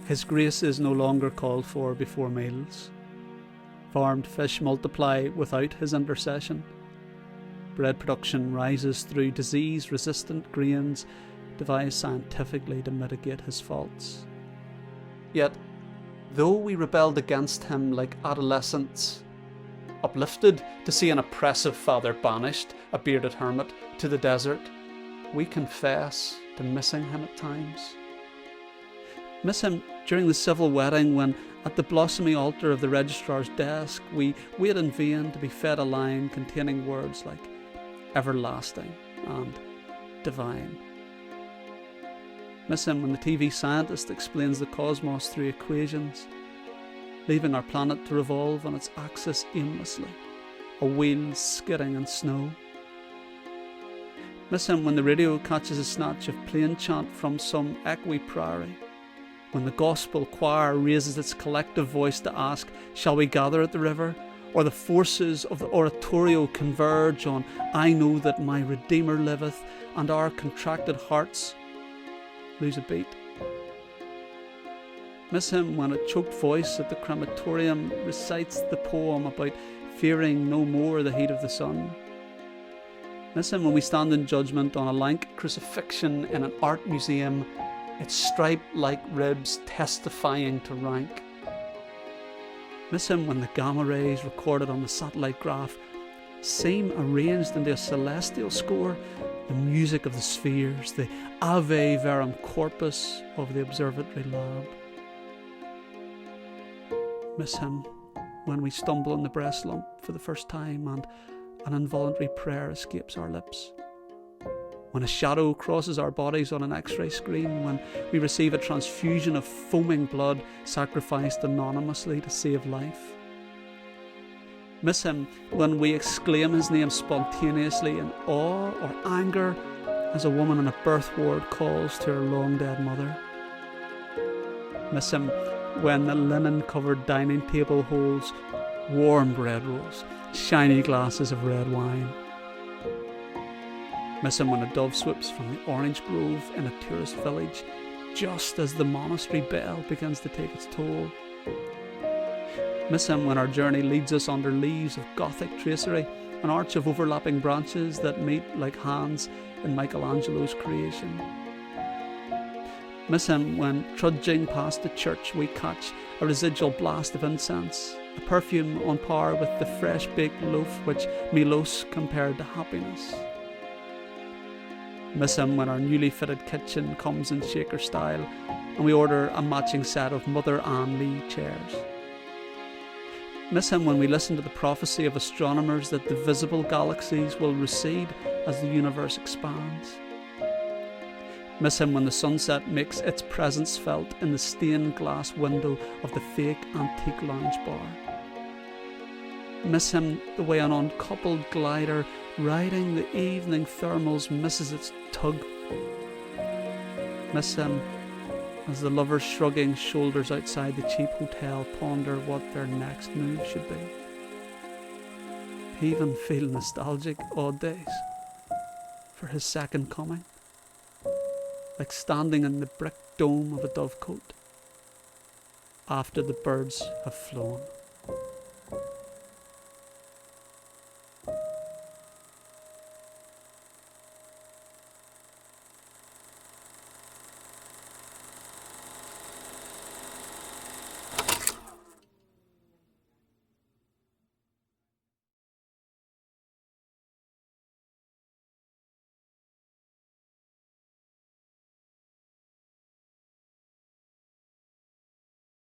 His grace is no longer called for before meals. Farmed fish multiply without his intercession. Bread production rises through disease-resistant grains devised scientifically to mitigate his faults. Yet, though we rebelled against him like adolescents, uplifted to see an oppressive father banished, a bearded hermit, to the desert, we confess to missing him at times. Miss him during the civil wedding when, at the blossomy altar of the registrar's desk, we wait in vain to be fed a line containing words like everlasting and divine. Miss him when the TV scientist explains the cosmos through equations, leaving our planet to revolve on its axis aimlessly, a wheel skidding in snow. Miss him when the radio catches a snatch of plain chant from some echoey priory, when the gospel choir raises its collective voice to ask, shall we gather at the river? Or the forces of the oratorio converge on, I know that my Redeemer liveth, and our contracted hearts lose a beat. Miss him when a choked voice at the CREMATORIUM recites the poem about fearing no more the heat of the sun. Miss him when we stand in judgment on a lank crucifixion in an art museum, its stripe-like ribs testifying to rank. Miss him when the gamma rays recorded on the satellite graph seem arranged into a celestial score, the music of the spheres, the Ave Verum Corpus of the observatory lab. Miss him when we stumble on the breast lump for the first time and an involuntary prayer escapes our lips. When a shadow crosses our bodies on an X-ray screen, when we receive a transfusion of foaming blood sacrificed anonymously to save life. Miss him when we exclaim his name spontaneously in awe or anger as a woman in a birth ward calls to her long-dead mother. Miss him when the linen-covered dining table holds warm bread rolls, shiny glasses of red wine. Miss him when a dove swoops from the orange grove in a tourist village just as the monastery bell begins to take its toll. Miss him when our journey leads us under leaves of Gothic tracery, an arch of overlapping branches that meet like hands in Michelangelo's creation. Miss him when, trudging past the church, we catch a residual blast of incense, a perfume on par with the fresh-baked loaf which Milos compared to happiness. Miss him when our newly fitted kitchen comes in shaker style and we order a matching set of Mother Ann Lee chairs. Miss him when we listen to the prophecy of astronomers that the visible galaxies will recede as the universe expands. Miss him when the sunset makes its presence felt in the stained glass window of the fake antique lounge bar. Miss him the way an uncoupled glider riding the evening thermals misses its tug. Miss him as the lovers shrugging shoulders outside the cheap hotel ponder what their next move should be. Even feel nostalgic odd days for his second coming, like standing in the brick dome of a dovecote after the birds have flown.